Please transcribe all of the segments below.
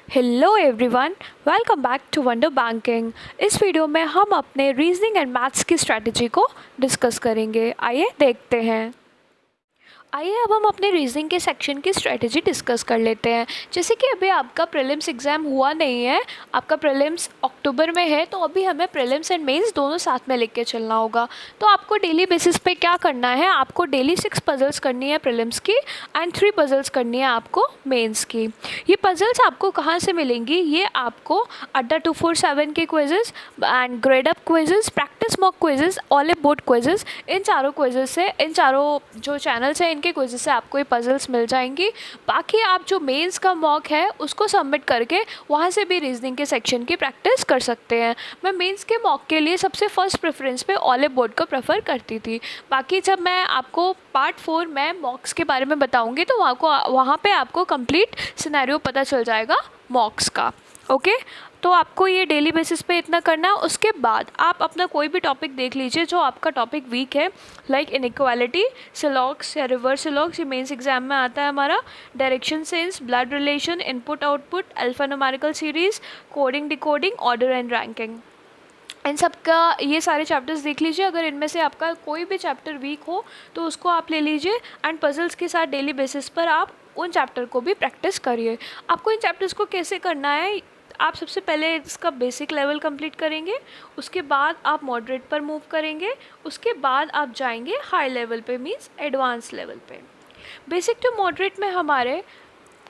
Hello everyone, welcome back to Wonder Banking. इस video में हम अपने रीजनिंग एंड मैथ्स की स्ट्रैटेजी को डिस्कस करेंगे। आइए देखते हैं। आइए अब हम अपने रीजनिंग के सेक्शन की स्ट्रेटजी डिस्कस कर लेते हैं। जैसे कि अभी आपका प्रीलिम्स एग्ज़ाम हुआ नहीं है, आपका प्रीलिम्स अक्टूबर में है, तो अभी हमें प्रीलिम्स एंड मेंस दोनों साथ में लेके चलना होगा। तो आपको डेली बेसिस पे क्या करना है, आपको डेली 6 पजल्स करनी है प्रीलिम्स की एंड 3 पजल्स करनी है आपको मेंस की। ये पजल्स आपको कहाँ से मिलेंगी? ये आपको अड्डा 247 के quizzes and Gradeup quizzes, practice mock quizzes, Oliveboard quizzes, इन चारों क्विजेस से, इन चारों जो चैनल्स हैं इनके क्विजेस से आपको ये पजल्स मिल जाएंगी। बाकी आप जो मेंस का मॉक है उसको सबमिट करके वहाँ से भी रीजनिंग के सेक्शन की प्रैक्टिस कर सकते हैं। मैं मेंस के मॉक के लिए सबसे फर्स्ट प्रेफरेंस पे ऑलिव बोर्ड को प्रेफर करती थी। बाकी जब मैं आपको पार्ट 4 में मॉक्स के बारे में बताऊँगी तो वहाँ पे आपको कंप्लीट सिनेरियो पता चल जाएगा मॉक्स का। ओके, तो आपको ये डेली बेसिस पे इतना करना है। उसके बाद आप अपना कोई भी टॉपिक देख लीजिए जो आपका टॉपिक वीक है, लाइक इनइक्वालिटी, सिलॉक्स या रिवर्स सिलॉक्स, ये मेंस एग्जाम में आता है हमारा, direction sense, blood relation, input output, alpha numerical series, coding decoding, order and ranking. इन सब का ये सारे चैप्टर्स देख लीजिए। अगर इनमें से आपका कोई भी चैप्टर वीक हो तो उसको आप ले लीजिए एंड पजल्स के साथ डेली बेसिस पर आप उन चैप्टर को भी प्रैक्टिस करिए। आपको इन चैप्टर्स को कैसे करना है, आप सबसे पहले इसका बेसिक लेवल कंप्लीट करेंगे, उसके बाद आप मॉडरेट पर मूव करेंगे, उसके बाद आप जाएंगे हाई लेवल पे, मींस एडवांस लेवल पे। बेसिक टू मॉडरेट में हमारे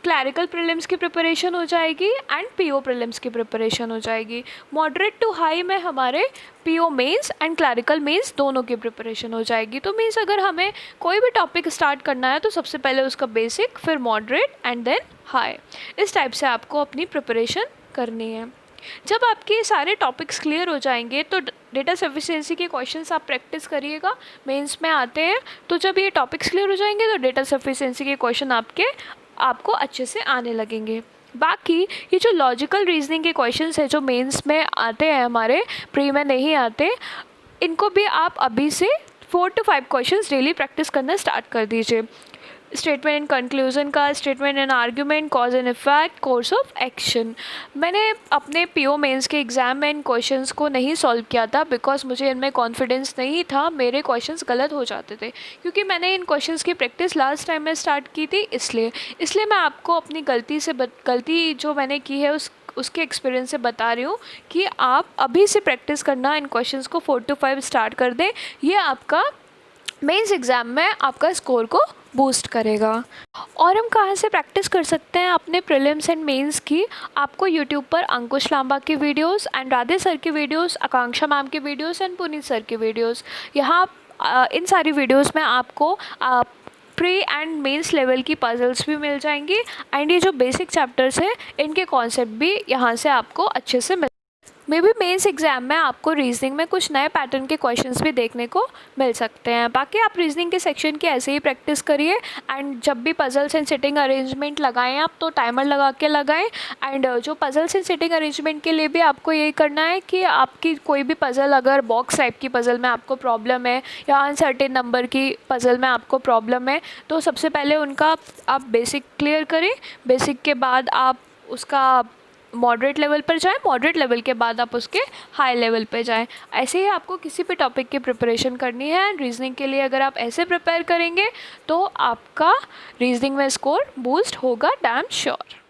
क्लैरिकल प्रीलिम्स की प्रिपरेशन हो जाएगी एंड पीओ प्रीलिम्स की प्रिपरेशन हो जाएगी। मॉडरेट टू हाई में हमारे PO mains and clerical mains दोनों की प्रिपरेशन हो जाएगी। तो मीन्स अगर हमें कोई भी टॉपिक स्टार्ट करना है तो सबसे पहले उसका बेसिक, फिर मॉडरेट एंड देन हाई, इस टाइप से आपको अपनी प्रिपरेशन करनी है। जब आपके सारे टॉपिक्स क्लियर हो जाएंगे तो डेटा सफिशिएंसी के क्वेश्चंस आप प्रैक्टिस करिएगा, मेंस में आते हैं। तो जब ये टॉपिक्स क्लियर हो जाएंगे तो डेटा सफिशिएंसी के क्वेश्चन आपको अच्छे से आने लगेंगे। बाकी ये जो लॉजिकल रीजनिंग के क्वेश्चंस हैं जो मेंस में आते हैं, हमारे प्री में नहीं आते, इनको भी आप अभी से 4 to 5 क्वेश्चंस डेली प्रैक्टिस करना स्टार्ट कर दीजिए। स्टेटमेंट एंड कंक्लूजन का, statement and argument, cause and effect, course of action. मैंने अपने पीओ मेंस के एग्ज़ाम में इन क्वेश्चंस को नहीं सॉल्व किया था बिकॉज मुझे इनमें कॉन्फिडेंस नहीं था, मेरे क्वेश्चंस गलत हो जाते थे क्योंकि मैंने इन क्वेश्चंस की प्रैक्टिस लास्ट टाइम में स्टार्ट की थी। इसलिए मैं आपको अपनी गलती जो मैंने की है उसके एक्सपीरियंस से बता रही हूँ कि आप अभी से प्रैक्टिस करना, इन क्वेश्चंस को 4 to 5 स्टार्ट कर दें। ये आपका मेंस एग्ज़ाम में आपका स्कोर को बूस्ट करेगा। और हम कहाँ से प्रैक्टिस कर सकते हैं अपने प्रीलिम्स एंड मेंस की? आपको यूट्यूब पर अंकुश लांबा की वीडियोस एंड राधे सर की वीडियोस, आकांक्षा मैम की वीडियोस एंड पुनीत सर की वीडियोस, यहाँ इन सारी वीडियोस में आपको प्री एंड मेंस लेवल की पजल्स भी मिल जाएंगी एंड ये जो बेसिक चैप्टर्स हैं इनके कॉन्सेप्ट भी यहाँ से आपको अच्छे से मे बी मेंस एग्ज़ाम में आपको रीजनिंग में कुछ नए पैटर्न के क्वेश्चंस भी देखने को मिल सकते हैं। बाकी आप रीजनिंग के सेक्शन की ऐसे ही प्रैक्टिस करिए एंड जब भी पजल्स एंड सिटिंग अरेंजमेंट लगाएं आप तो टाइमर लगा के लगाएं। एंड जो पजल्स एंड सिटिंग अरेंजमेंट के लिए भी आपको यही करना है कि आपकी कोई भी पजल, अगर बॉक्स टाइप की पजल में आपको प्रॉब्लम है या अनसर्टेन नंबर की पजल में आपको प्रॉब्लम है तो सबसे पहले उनका आप बेसिक क्लियर करें। बेसिक के बाद आप उसका मॉडरेट लेवल पर जाएं, मॉडरेट लेवल के बाद आप उसके हाई लेवल पे जाएं। ऐसे ही आपको किसी भी टॉपिक की प्रिपरेशन करनी है एंड रीजनिंग के लिए अगर आप ऐसे प्रिपेयर करेंगे तो आपका रीजनिंग में स्कोर बूस्ट होगा डैम श्योर।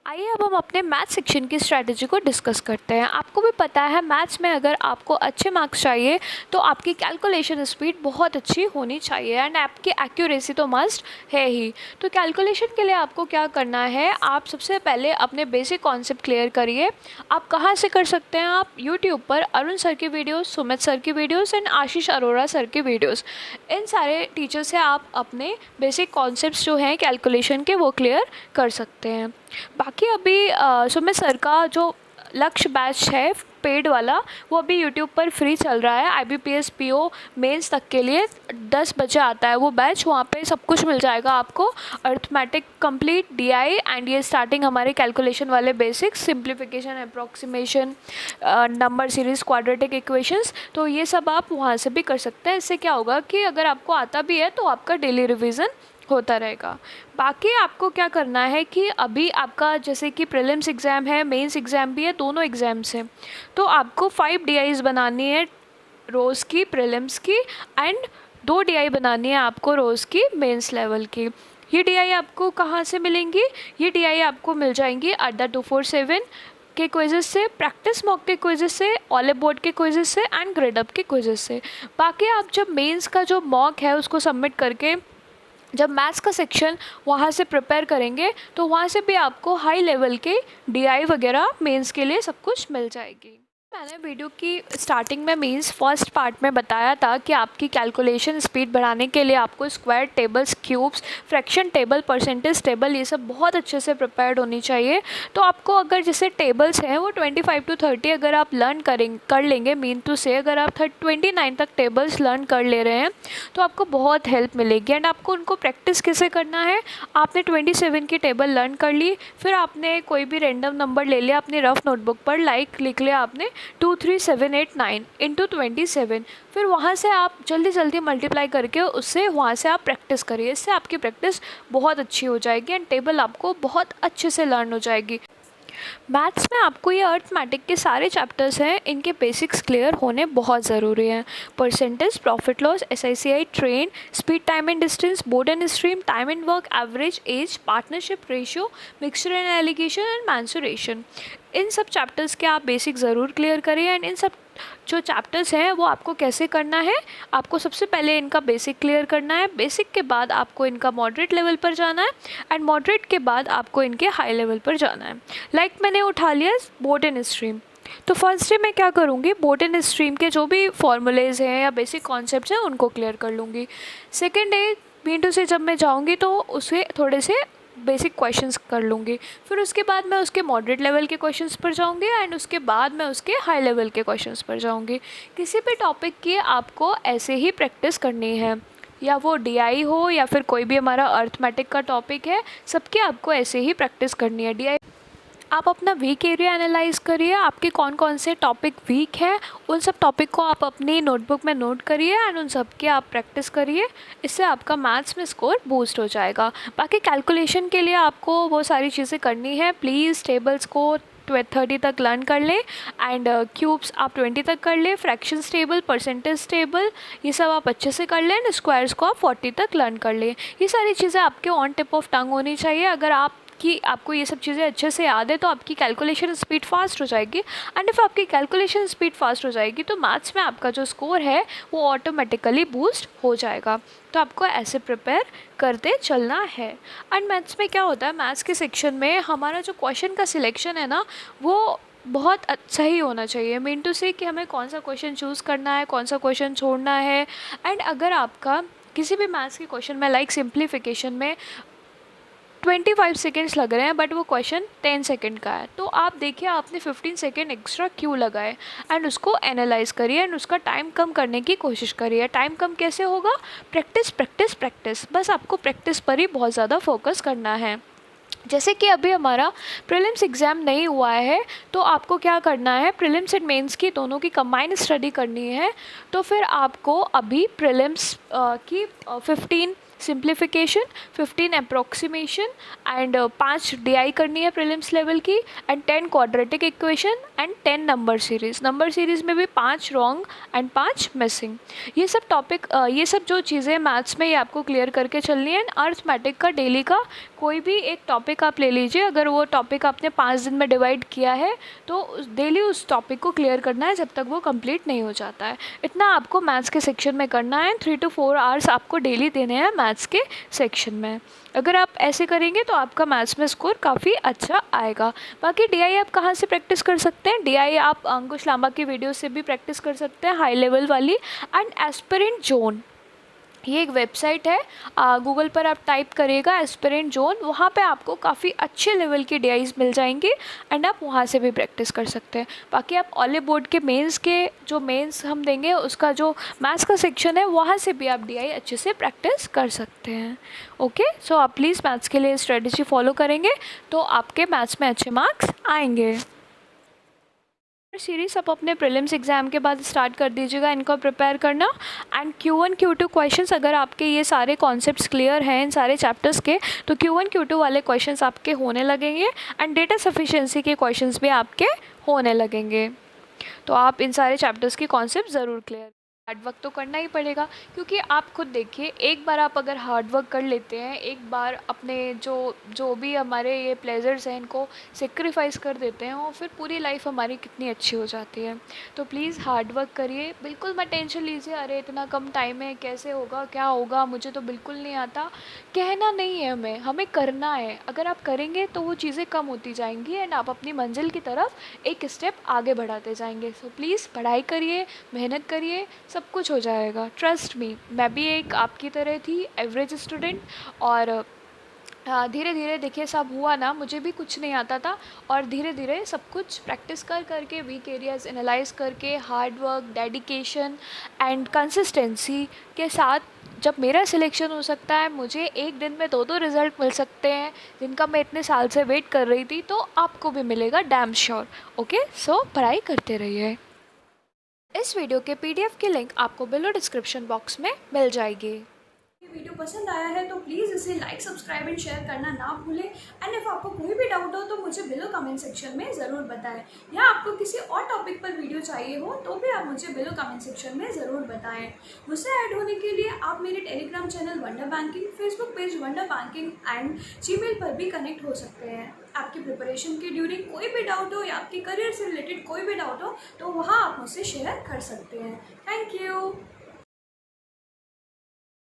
आइए अब हम अपने मैथ्स सेक्शन की स्ट्रैटेजी को डिस्कस करते हैं। आपको भी पता है मैथ्स में अगर आपको अच्छे मार्क्स चाहिए तो आपकी कैलकुलेशन स्पीड बहुत अच्छी होनी चाहिए एंड आपकी एक्यूरेसी तो मस्ट है ही। तो कैलकुलेशन के लिए आपको क्या करना है, आप सबसे पहले अपने बेसिक कॉन्सेप्ट क्लियर करिए। आप कहाँ से कर सकते हैं? आप यूट्यूब पर अरुण सर की वीडियोज़, सुमित सर की videos and Ashish Arora sir की वीडियोज़, इन सारे टीचर से आप अपने बेसिक कॉन्सेप्ट्स जो हैं कैलकुलेशन के वो क्लियर कर सकते हैं। बाकी अभी सुमित सर का जो लक्ष्य बैच है पेड वाला वो अभी यूट्यूब पर फ्री चल रहा है। IBPS PO मेंस तक के लिए 10 बजे आता है वो बैच। वहाँ पे सब कुछ मिल जाएगा आपको, अर्थमेटिक कंप्लीट, DI एंड ये स्टार्टिंग हमारे कैलकुलेशन वाले basics, simplification, approximation, number series, quadratic equations, तो ये सब आप वहाँ से भी कर सकते हैं। इससे क्या होगा कि अगर आपको आता भी है तो आपका डेली रिवीजन होता रहेगा। बाकी आपको क्या करना है कि अभी आपका जैसे कि प्रीलिम्स एग्ज़ाम है, मेंस एग्ज़ाम भी है, दोनों एग्ज़ाम्स हैं, तो आपको 5 डीआईज़ बनानी है रोज़ की प्रीलिम्स की, एंड 2 डीआई बनानी है आपको रोज़ की मेंस लेवल की। ये डीआई आपको कहाँ से मिलेंगी? ये डीआई आपको मिल जाएंगी अड्डा 247 के क्विज़ेस से, प्रैक्टिस मॉक के क्विज़ेस से, ऑलिव बोर्ड के क्विज़ेस से एंड ग्रेड अप के क्विज़ेस से। बाकी आप जब मेंस का जो मॉक है उसको सबमिट करके जब मैथ्स का सेक्शन वहाँ से प्रिपेयर करेंगे तो वहाँ से भी आपको हाई लेवल के डीआई वगैरह मेंस के लिए सब कुछ मिल जाएगी। मैंने वीडियो की स्टार्टिंग में मीन्स फर्स्ट पार्ट में बताया था कि आपकी कैलकुलेशन स्पीड बढ़ाने के लिए आपको square tables, cubes, fraction table, percentage table ये सब बहुत अच्छे से प्रिपेयर्ड होनी चाहिए। तो आपको अगर जैसे टेबल्स हैं वो 25 to 30 अगर आप लर्न कर लेंगे, मीन टू से अगर आप 29 तक टेबल्स लर्न कर ले रहे हैं तो आपको बहुत हेल्प मिलेगी। एंड आपको उनको प्रैक्टिस कैसे करना है, आपने 27 की टेबल लर्न कर ली, फिर आपने कोई भी रैंडम नंबर ले लिया अपनी रफ नोटबुक पर, लाइक लिख लिया आपने 2 3 7 8 9 इंटू 27, फिर वहाँ से आप जल्दी जल्दी मल्टीप्लाई करके उससे वहाँ से आप प्रैक्टिस करिए। इससे आपकी प्रैक्टिस बहुत अच्छी हो जाएगी एंड टेबल आपको बहुत अच्छे से लर्न हो जाएगी। मैथ्स में आपको ये अर्थमेटिक के सारे चैप्टर्स हैं, इनके बेसिक्स क्लियर होने बहुत ज़रूरी हैं। Percentage, profit loss, SICI, train, speed, time and distance, boat and stream, time and work, average, age, partnership ratio, mixture and alligation and mensuration, इन सब चैप्टर्स के आप बेसिक ज़रूर क्लियर करिए। एंड इन सब जो चैप्टर्स हैं वो आपको कैसे करना है, आपको सबसे पहले इनका बेसिक क्लियर करना है, बेसिक के बाद आपको इनका मॉडरेट लेवल पर जाना है एंड मॉडरेट के बाद आपको इनके हाई लेवल पर जाना है। लाइक मैंने उठा लिया बोर्ड एंड स्ट्रीम, तो फर्स्ट डे मैं क्या करूँगी, बोर्ड एंड स्ट्रीम के जो भी फॉर्मूलेज हैं या बेसिक कॉन्सेप्ट्स हैं उनको क्लियर कर लूँगी। सेकेंड डे मीन से जब मैं जाऊँगी तो उसे थोड़े से बेसिक क्वेश्चंस कर लूँगी, फिर उसके बाद मैं उसके मॉडरेट लेवल के क्वेश्चंस पर जाऊँगी एंड उसके बाद मैं उसके हाई लेवल के क्वेश्चंस पर जाऊँगी। किसी भी टॉपिक की आपको ऐसे ही प्रैक्टिस करनी है, या वो डीआई हो या फिर कोई भी हमारा अर्थमेटिक का टॉपिक है, सबकी आपको ऐसे ही प्रैक्टिस करनी है। डीआई आप अपना वीक एरिया एनालाइज करिए, आपके कौन कौन से टॉपिक वीक हैं, उन सब टॉपिक को आप अपनी नोटबुक में नोट करिए एंड उन सब की आप प्रैक्टिस करिए। इससे आपका मैथ्स में स्कोर बूस्ट हो जाएगा। बाकी कैलकुलेशन के लिए आपको वो सारी चीज़ें करनी है। प्लीज़ टेबल्स को 30 तक लर्न कर लें एंड क्यूब्स आप 20 तक कर लें, फ्रैक्शंस टेबल, परसेंटेज टेबल ये सब आप अच्छे से कर लें एंड स्क्वायर्स को आप 40 तक लर्न कर लें। ये सारी चीज़ें आपके ऑन टिप ऑफ टंग होनी चाहिए। अगर आपको ये सब चीज़ें अच्छे से याद है तो आपकी कैलकुलेशन स्पीड फास्ट हो जाएगी एंड इफ़ आपकी कैलकुलेशन स्पीड फास्ट हो जाएगी तो मैथ्स में आपका जो स्कोर है वो ऑटोमेटिकली बूस्ट हो जाएगा। तो आपको ऐसे प्रिपेयर करते चलना है। एंड मैथ्स में क्या होता है, मैथ्स के सेक्शन में हमारा जो क्वेश्चन का सिलेक्शन है ना वो बहुत सही होना चाहिए। मीन टू से कि हमें कौन सा क्वेश्चन चूज़ करना है, कौन सा क्वेश्चन छोड़ना है। एंड अगर आपका किसी भी मैथ्स के क्वेश्चन में लाइक सिंप्लीफिकेशन में 25 सेकेंड्स लग रहे हैं बट वो क्वेश्चन 10 सेकेंड का है, तो आप देखिए आपने 15 सेकेंड एक्स्ट्रा क्यों लगाए एंड उसको एनालाइज करिए एंड उसका टाइम कम करने की कोशिश करिए। टाइम कम कैसे होगा, प्रैक्टिस प्रैक्टिस प्रैक्टिस, बस आपको प्रैक्टिस पर ही बहुत ज़्यादा फोकस करना है। जैसे कि अभी हमारा प्रीलिम्स एग्ज़ाम नहीं हुआ है तो आपको क्या करना है, प्रीलिम्स एंड मेंस की दोनों की कंबाइंड स्टडी करनी है। तो फिर आपको अभी प्रीलिम्स की 15 सिंप्लीफिकेशन, 15 अप्रोक्सीमेशन एंड 5 डीआई करनी है प्रीलिम्स लेवल की and 10 quadratic equation and 10 number series में भी 5 रॉन्ग एंड 5 मिसिंग। ये सब टॉपिक ये सब जो चीज़ें मैथ्स में ये आपको क्लियर करके चलनी है। एंड अर्थमेटिक का डेली का कोई भी एक टॉपिक आप ले लीजिए, अगर वो टॉपिक आपने 5 दिन में डिवाइड किया है तो डेली उस टॉपिक को क्लियर करना है जब तक वो कंप्लीट नहीं हो जाता है। इतना आपको मैथ्स के सेक्शन में करना है। 3 to 4 आवर्स आपको डेली देने हैं मैथ्स के सेक्शन में। अगर आप ऐसे करेंगे तो आपका मैथ्स में स्कोर काफ़ी अच्छा आएगा। बाकी डीआई आप कहाँ से प्रैक्टिस कर सकते हैं, डीआई आप अंकुश लांबा की वीडियो से भी प्रैक्टिस कर सकते हैं, हाई लेवल वाली। एंड एस्पिरेंट जोन ये एक वेबसाइट है, गूगल पर आप टाइप करिएगा एस्पिरेंट जोन, वहाँ पे आपको काफ़ी अच्छे लेवल की डीआईज मिल जाएंगी एंड आप वहाँ से भी प्रैक्टिस कर सकते हैं। बाकी आप ऑलिव बोर्ड के मेंस के जो मेंस हम देंगे उसका जो मैथ्स का सेक्शन है वहाँ से भी आप डीआई अच्छे से प्रैक्टिस कर सकते हैं। ओके, सो आप प्लीज़ मैथ्स के लिए स्ट्रेटजी फॉलो करेंगे तो आपके मैथ्स में अच्छे मार्क्स आएंगे। सीरीज आप अपने प्रीलिम्स एग्ज़ाम के बाद स्टार्ट कर दीजिएगा इनको प्रिपेयर करना। एंड Q1 Q2 क्वेश्चंस, अगर आपके ये सारे कॉन्सेप्ट्स क्लियर हैं इन सारे चैप्टर्स के, तो Q1 Q2 वाले क्वेश्चंस आपके होने लगेंगे एंड डेटा सफिशिएंसी के क्वेश्चंस भी आपके होने लगेंगे। तो आप इन सारे चैप्टर्स की कॉन्सेप्ट ज़रूर क्लियर। हार्ड वर्क तो करना ही पड़ेगा, क्योंकि आप खुद देखिए, एक बार आप अगर हार्ड वर्क कर लेते हैं, एक बार अपने जो जो भी हमारे ये प्लेजर्स हैं इनको सेक्रीफाइस कर देते हैं, और फिर पूरी लाइफ हमारी कितनी अच्छी हो जाती है। तो प्लीज़ हार्ड वर्क करिए, बिल्कुल मत टेंशन लीजिए, अरे इतना कम टाइम है, कैसे होगा, क्या होगा, मुझे तो बिल्कुल नहीं आता। कहना नहीं है हमें, हमें करना है। अगर आप करेंगे तो वो चीज़ें कम होती जाएंगी एंड आप अपनी मंजिल की तरफ एक स्टेप आगे बढ़ाते जाएंगे। सो प्लीज़ पढ़ाई करिए, मेहनत करिए, सब कुछ हो जाएगा। ट्रस्ट मी, मैं भी एक आपकी तरह थी, एवरेज स्टूडेंट, और धीरे धीरे देखिए सब हुआ ना, मुझे भी कुछ नहीं आता था, और धीरे धीरे सब कुछ प्रैक्टिस कर करके, वीक एरियाज एनालाइज करके, hard work, dedication and consistency के साथ जब मेरा सिलेक्शन हो सकता है, मुझे एक दिन में 2-2 रिज़ल्ट मिल सकते हैं जिनका मैं इतने साल से वेट कर रही थी, तो आपको भी मिलेगा, डैम श्योर। ओके, सो पढ़ाई करते रहिए। इस वीडियो के PDF की लिंक आपको बिलो डिस्क्रिप्शन बॉक्स में मिल जाएगी। वीडियो पसंद आया है तो प्लीज़ इसे लाइक, सब्सक्राइब एंड शेयर करना ना भूलें। एंड इफ आपको कोई भी डाउट हो तो मुझे बिलो कमेंट सेक्शन में ज़रूर बताएं, या आपको किसी और टॉपिक पर वीडियो चाहिए हो तो भी आप मुझे बिलो कमेंट सेक्शन में ज़रूर बताएं। मुझसे ऐड होने के लिए आप मेरे Telegram channel wonder banking, Facebook page wonder banking and Gmail पर भी कनेक्ट हो सकते हैं। आपकी प्रिपरेशन के ड्यूरिंग कोई भी डाउट हो, या आपके करियर से रिलेटेड कोई भी डाउट हो, तो वहाँ आप मुझसे शेयर कर सकते हैं। Thank you.